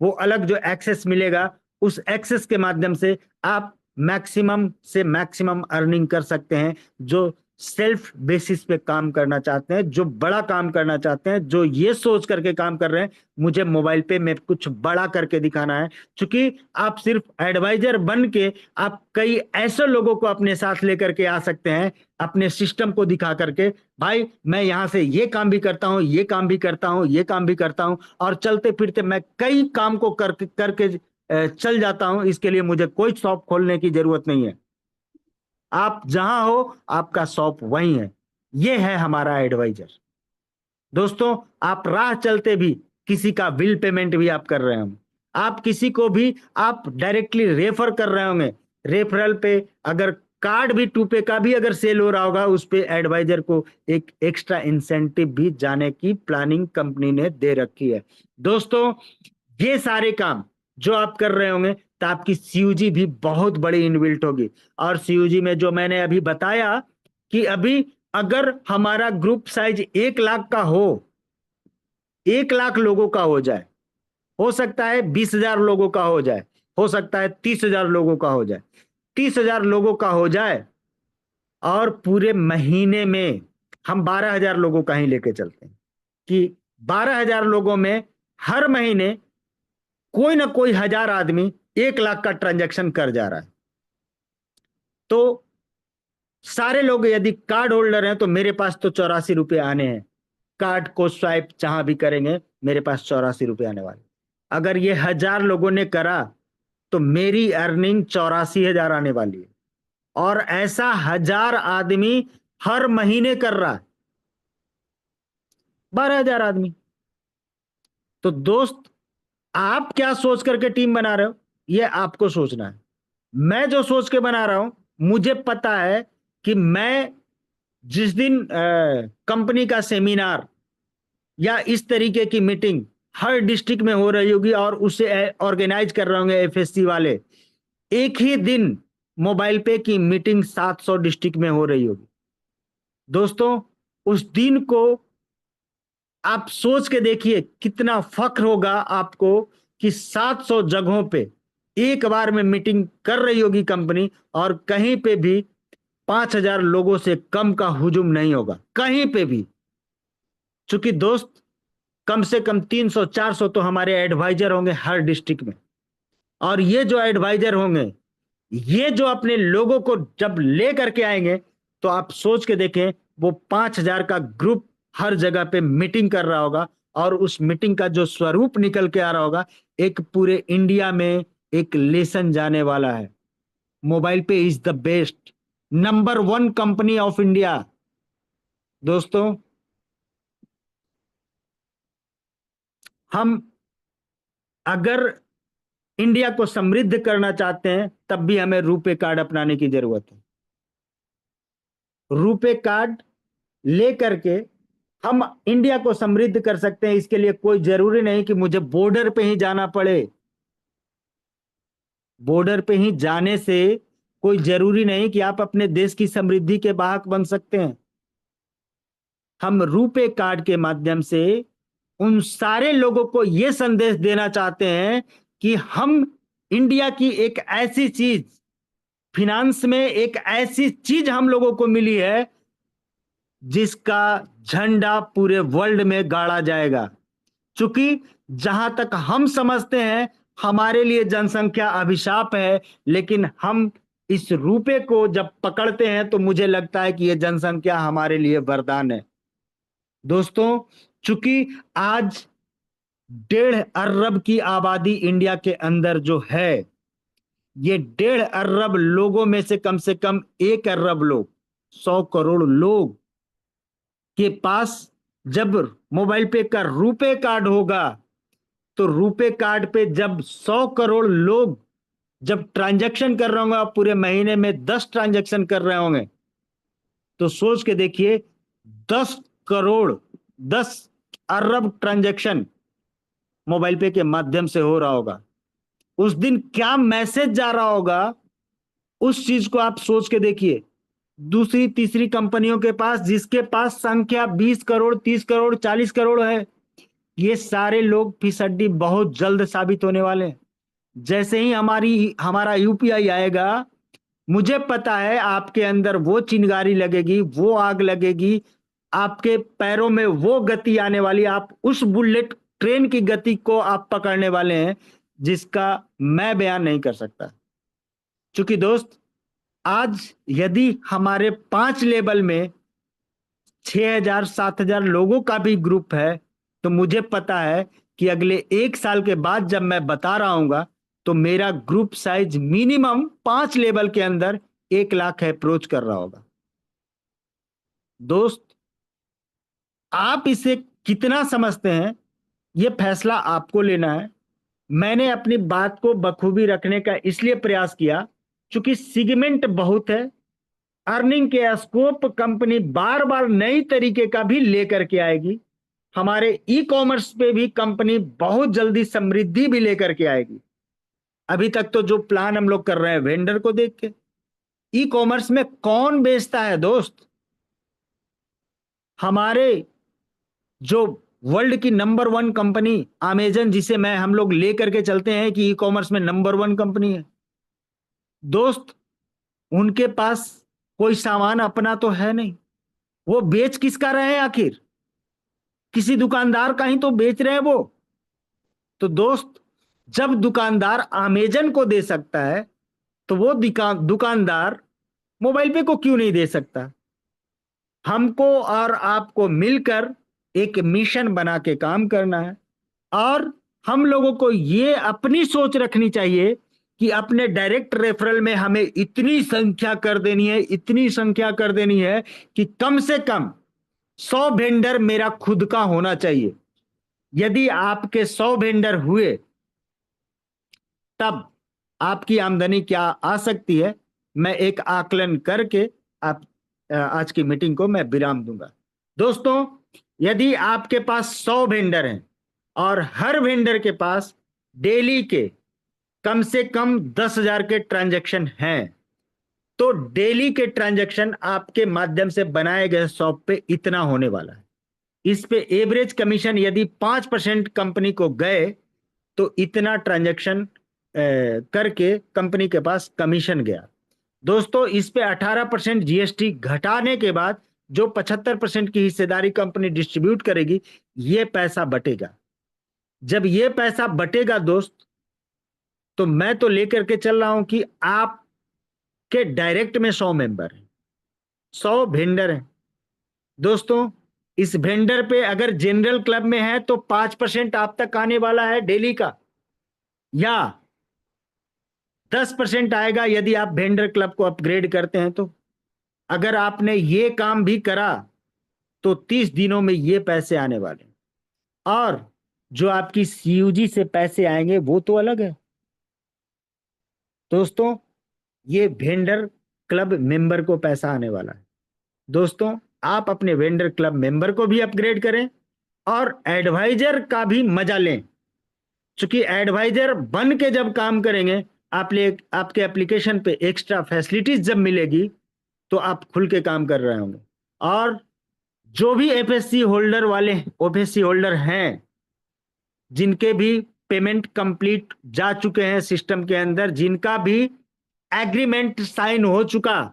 वो अलग जो एक्सेस मिलेगा, उस एक्सेस के माध्यम से आप मैक्सिमम से मैक्सिमम अर्निंग कर सकते हैं। जो सेल्फ बेसिस पे काम करना चाहते हैं, जो बड़ा काम करना चाहते हैं, जो ये सोच करके काम कर रहे हैं मुझे मोबाइल पे में कुछ बड़ा करके दिखाना है, क्योंकि आप सिर्फ एडवाइजर बन के आप कई ऐसे लोगों को अपने साथ लेकर के आ सकते हैं, अपने सिस्टम को दिखा करके, भाई मैं यहां से ये काम भी करता हूं, ये काम भी करता हूं, ये काम भी करता हूं, और चलते फिरते मैं कई काम को करके चल जाता हूं। इसके लिए मुझे कोई शॉप खोलने की जरूरत नहीं है। आप जहां हो आपका शॉप वहीं है। ये है हमारा एडवाइजर। दोस्तों, आप राह चलते भी किसी का बिल पेमेंट भी आप कर रहे होंगे, आप किसी को भी आप डायरेक्टली रेफर कर रहे होंगे, रेफरल पे अगर कार्ड भी टू पे का भी अगर सेल हो रहा होगा, उस पे एडवाइजर को एक एक्स्ट्रा इंसेंटिव भी जाने की प्लानिंग कंपनी ने दे रखी है। दोस्तों, ये सारे काम जो आप कर रहे होंगे तो आपकी सीयूजी भी बहुत बड़ी इनबिल्ट होगी। और सीयूजी में जो मैंने अभी बताया कि अभी अगर हमारा ग्रुप साइज 1 लाख का हो, 1 लाख लोगों का हो सकता है 20,000 लोगों का हो जाए, हो सकता है 30,000 लोगों का हो जाए, 30,000 लोगों का हो जाए, और पूरे महीने में हम 12,000 लोगों का ही लेके चलते हैं कि 12,000 लोगों में हर महीने कोई ना कोई 1,000 आदमी 1 लाख का ट्रांजैक्शन कर जा रहा है। तो सारे लोग यदि कार्ड होल्डर हैं तो मेरे पास तो 84 रुपये आने हैं, कार्ड को स्वाइप जहां भी करेंगे मेरे पास 84 रुपये आने वाले। अगर ये 1,000 लोगों ने करा तो मेरी अर्निंग 84,000 आने वाली है, और ऐसा 1,000 आदमी हर महीने कर रहा है, 12,000 आदमी। तो दोस्त, आप क्या सोच करके टीम बना रहे हो ये आपको सोचना है। मैं जो सोच के बना रहा हूं, मुझे पता है कि मैं जिस दिन कंपनी का सेमिनार या इस तरीके की मीटिंग हर डिस्ट्रिक्ट में हो रही होगी और उसे ऑर्गेनाइज कर रहे होंगे एफएससी वाले, एक ही दिन मोबाइल पे की मीटिंग 700 डिस्ट्रिक्ट में हो रही होगी। दोस्तों, उस दिन को आप सोच के देखिए कितना फख्र होगा आपको कि 700 जगहों पे एक बार में मीटिंग कर रही होगी कंपनी, और कहीं पे भी 5,000 लोगों से कम का हुजूम नहीं होगा, कहीं पे भी। चूंकि दोस्त, कम से कम 300-400 तो हमारे एडवाइजर होंगे हर डिस्ट्रिक्ट में, और ये जो एडवाइजर होंगे, ये जो अपने लोगों को जब ले करके आएंगे, तो आप सोच के देखें वो 5,000 का ग्रुप हर जगह पे मीटिंग कर रहा होगा, और उस मीटिंग का जो स्वरूप निकल के आ रहा होगा, एक पूरे इंडिया में एक लेसन जाने वाला है, मोबाइल पे is the best, number 1 company of India. दोस्तों, हम अगर इंडिया को समृद्ध करना चाहते हैं तब भी हमें रुपे कार्ड अपनाने की जरूरत है। रुपे कार्ड लेकर के हम इंडिया को समृद्ध कर सकते हैं। इसके लिए कोई जरूरी नहीं कि मुझे बॉर्डर पे ही जाना पड़े। बॉर्डर पे ही जाने से कोई जरूरी नहीं कि आप अपने देश की समृद्धि के वाहक बन सकते हैं। हम रुपे कार्ड के माध्यम से उन सारे लोगों को यह संदेश देना चाहते हैं कि हम इंडिया की एक ऐसी चीज, फिनांस में एक ऐसी चीज हम लोगों को मिली है जिसका झंडा पूरे वर्ल्ड में गाड़ा जाएगा। चूंकि जहां तक हम समझते हैं हमारे लिए जनसंख्या अभिशाप है, लेकिन हम इस रुपए को जब पकड़ते हैं तो मुझे लगता है कि यह जनसंख्या हमारे लिए वरदान है। दोस्तों, चूंकि आज 1.5 अरब की आबादी इंडिया के अंदर जो है, ये 1.5 अरब लोगों में से कम 1 अरब लोग, 100 करोड़ लोग के पास जब मोबाइल पे का रुपे कार्ड होगा, तो रुपे कार्ड पे जब 100 करोड़ लोग जब ट्रांजैक्शन कर रहे होंगे, आप पूरे महीने में 10 ट्रांजैक्शन कर रहे होंगे, तो सोच के देखिए 10 करोड़ 10 अरब ट्रांजैक्शन मोबाइल पे के माध्यम से हो रहा होगा। उस दिन क्या मैसेज जा रहा होगा, उस चीज को आप सोच के देखिए। दूसरी तीसरी कंपनियों के पास, जिसके पास संख्या 20 करोड़ 30 करोड़ 40 करोड़ है, ये सारे लोग फिसड्डी बहुत जल्द साबित होने वाले हैं। जैसे ही हमारा यूपीआई आएगा, मुझे पता है आपके अंदर वो चिंगारी लगेगी, वो आग लगेगी, आपके पैरों में वो गति आने वाली, आप उस बुलेट ट्रेन की गति को आप पकड़ने वाले हैं जिसका मैं बयान नहीं कर सकता। क्योंकि दोस्त, आज यदि हमारे 5 लेवल में 6,000 7,000 लोगों का भी ग्रुप है, तो मुझे पता है कि अगले 1 साल के बाद जब मैं बता रहा हूंगा, तो मेरा ग्रुप साइज मिनिमम 5 लेवल के अंदर 1 लाख अप्रोच कर रहा होगा। दोस्त, आप इसे कितना समझते हैं, यह फैसला आपको लेना है। मैंने अपनी बात को बखूबी रखने का इसलिए प्रयास किया क्योंकि सिगमेंट बहुत है, अर्निंग के स्कोप कंपनी बार बार नई तरीके का भी लेकर के आएगी। हमारे ई कॉमर्स पे भी कंपनी बहुत जल्दी समृद्धि भी लेकर के आएगी। अभी तक तो जो प्लान हम लोग कर रहे हैं वेंडर को देख के, ई कॉमर्स में कौन बेचता है दोस्त? हमारे जो वर्ल्ड की नंबर 1 कंपनी अमेजन, जिसे मैं हम लोग लेकर के चलते हैं कि ई कॉमर्स में नंबर 1 कंपनी है, दोस्त उनके पास कोई सामान अपना तो है नहीं। वो बेच किसका रहे हैं आखिर? किसी दुकानदार का ही तो बेच रहे हैं वो। तो दोस्त, जब दुकानदार अमेजन को दे सकता है तो वो दुकानदार मोबाइल पे को क्यों नहीं दे सकता? हमको और आपको मिलकर एक मिशन बना के काम करना है। और हम लोगों को ये अपनी सोच रखनी चाहिए कि अपने डायरेक्ट रेफरल में हमें इतनी संख्या कर देनी है, इतनी संख्या कर देनी है कि कम से कम 100 वेंडर मेरा खुद का होना चाहिए। यदि आपके 100 वेंडर हुए तब आपकी आमदनी क्या आ सकती है, मैं एक आकलन करके आप आज की मीटिंग को मैं विराम दूंगा। दोस्तों, यदि आपके पास 100 वेंडर हैं और हर वेंडर के पास डेली के कम से कम 10,000 के ट्रांजैक्शन हैं, तो डेली के ट्रांजैक्शन आपके माध्यम से बनाए गए शॉप पे इतना होने वाला है। इस पे एवरेज कमीशन यदि 5% कंपनी को गए तो इतना ट्रांजैक्शन करके कंपनी के पास कमीशन गया। दोस्तों, इस पे 18% जीएसटी घटाने के बाद जो 75% की हिस्सेदारी कंपनी डिस्ट्रीब्यूट करेगी, ये पैसा बटेगा। जब ये पैसा बटेगा दोस्त, तो मैं तो लेकर के चल रहा हूं कि आपके डायरेक्ट में 100 मेंबर हैं, 100 वेंडर हैं। दोस्तों, इस वेंडर पे अगर जनरल क्लब में है तो 5% आप तक आने वाला है डेली का, या 10% आएगा यदि आप वेंडर क्लब को अपग्रेड करते हैं। तो अगर आपने ये काम भी करा तो 30 दिनों में ये पैसे आने वाले हैं। और जो आपकी सीयूजी से पैसे आएंगे वो तो अलग है। दोस्तों, ये वेंडर क्लब मेंबर को पैसा आने वाला है। दोस्तों, आप अपने वेंडर क्लब मेंबर को भी अपग्रेड करें और एडवाइजर का भी मजा लें। क्योंकि एडवाइजर बन के जब काम करेंगे, आपके एप्लीकेशन पे एक्स्ट्रा फैसिलिटीज जब मिलेगी तो आप खुल के काम कर रहे होंगे। और जो भी एफएससी होल्डर वाले ओपीएससी होल्डर हैं, जिनके भी पेमेंट कंप्लीट जा चुके हैं सिस्टम के अंदर, जिनका भी एग्रीमेंट साइन हो चुका,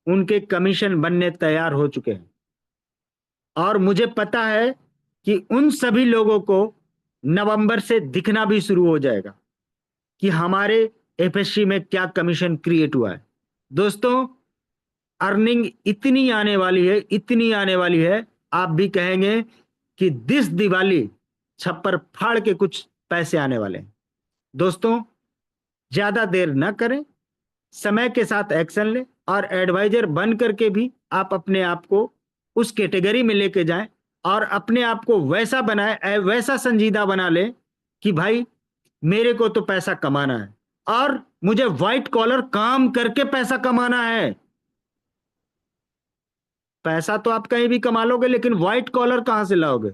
उनके कमीशन बनने तैयार हो चुके हैं। और मुझे पता है कि उन सभी लोगों को नवंबर से दिखना भी शुरू हो जाएगा कि हमारे एफएससी में क्या कमीशन क्रिएट हुआ है। दोस्तों, अर्निंग इतनी आने वाली है, इतनी आने वाली है, आप भी कहेंगे कि दिस दिवाली छप्पर फाड़ के कुछ पैसे आने वाले हैं। दोस्तों, ज्यादा देर ना करें, समय के साथ एक्शन लें और एडवाइजर बन करके भी आप अपने आप को उस कैटेगरी में लेके जाएं और अपने आप को वैसा बनाए, वैसा संजीदा बना लें कि भाई मेरे को तो पैसा कमाना है और मुझे व्हाइट कॉलर काम करके पैसा कमाना है। पैसा तो आप कहीं भी कमा लोगे, लेकिन व्हाइट कॉलर कहां से लाओगे?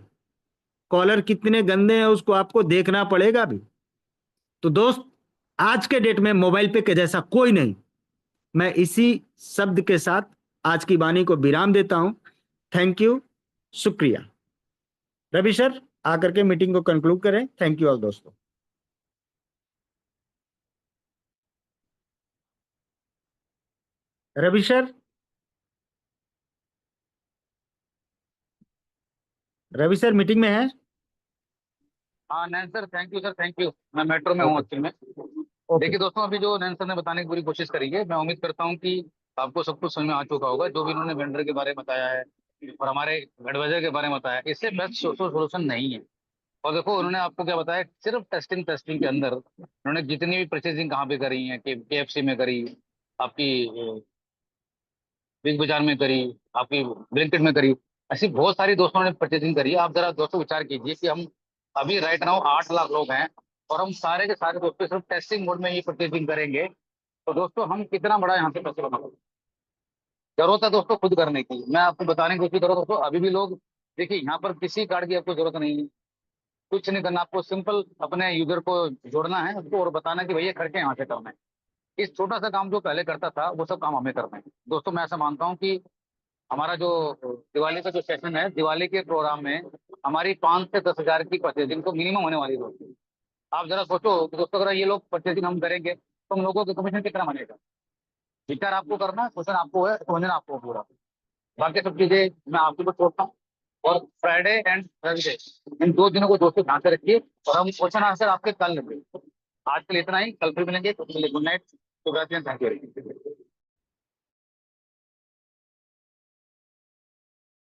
कॉलर कितने गंदे हैं उसको आपको देखना पड़ेगा भी। तो दोस्त, आज के डेट में मोबाइल पे के जैसा कोई नहीं। मैं इसी शब्द के साथ आज की वाणी को विराम देता हूं। थैंक यू, शुक्रिया। रवि सर, आकर के मीटिंग को कंक्लूड करें। थैंक यू ऑल दोस्तों। Ravi sir, Ravi sir meeting में है? हाँ नैन sir, thank you sir, thank you. मैं मेट्रो में हूँ ओके। एक्चुअल में। ओके। देखिए दोस्तों, अभी जो नैन सर ने बताने की पूरी कोशिश करी है, मैं उम्मीद करता हूँ कि आपको सब कुछ समझ में आ चुका होगा। जो भी इन्होंने वेंडर के बारे में बताया है और हमारे एडवाइजर के बारे में बताया, इससे बेस्ट सोल्यूशन नहीं है। और देखो उन्होंने आपको क्या बताया, सिर्फ टेस्टिंग टेस्टिंग के अंदर उन्होंने जितनी भी परचेजिंग कहाँ पे करी है, कि केएफसी में करी, आपकी बिग बाजार में करी, आपकी ब्लिंकिट में करी, ऐसी बहुत सारी दोस्तों ने परचेजिंग करी है। आप जरा दोस्तों विचार कीजिए कि हम अभी राइट नाउ 8 लाख लोग हैं और हम सारे के सारे दोस्तों सिर्फ टेस्टिंग मोड में ही परचेजिंग करेंगे, तो दोस्तों हम कितना बड़ा यहाँ से पैसे बना सकते हैं। जरूरत है दोस्तों खुद करने की। मैं आपको बताने की कोशिश करूँ दोस्तों, अभी भी लोग, देखिए यहाँ पर किसी कार्ड की आपको जरूरत नहीं है, कुछ नहीं करना, आपको सिंपल अपने यूजर को जोड़ना है उसको और बताना कि भैया खर्चे यहाँ से करना है। इस छोटा सा काम जो पहले करता था वो सब काम हमें करना है। दोस्तों मैं ऐसा मानता हूँ कि हमारा जो दिवाली का जो सेशन है, दिवाली के प्रोग्राम में हमारी 5 से 10 हजार की परचेजिंग तो मिनिमम होने वाली है दोस्तों। आप जरा सोचो कि दोस्तों अगर ये लोग परचेजिंग हम करेंगे तो हम लोगों के कमीशन कितना बनेगा। विचार आपको करना है, क्वेश्चन आपको है, समझना आपको पूरा। बाकी सब चीजें मैं आपके ऊपर छोड़ता हूँ। और फ्राइडे एंड थर्सडे, इन 2 दिनों को दोस्तों ध्यान से रखिए। और हम क्वेश्चन आंसर आपके कल लेंगे। आज के लिए इतना ही, कल फिर मिलेंगे। गुड नाइट, शुभ रात्रि, थैंक यू।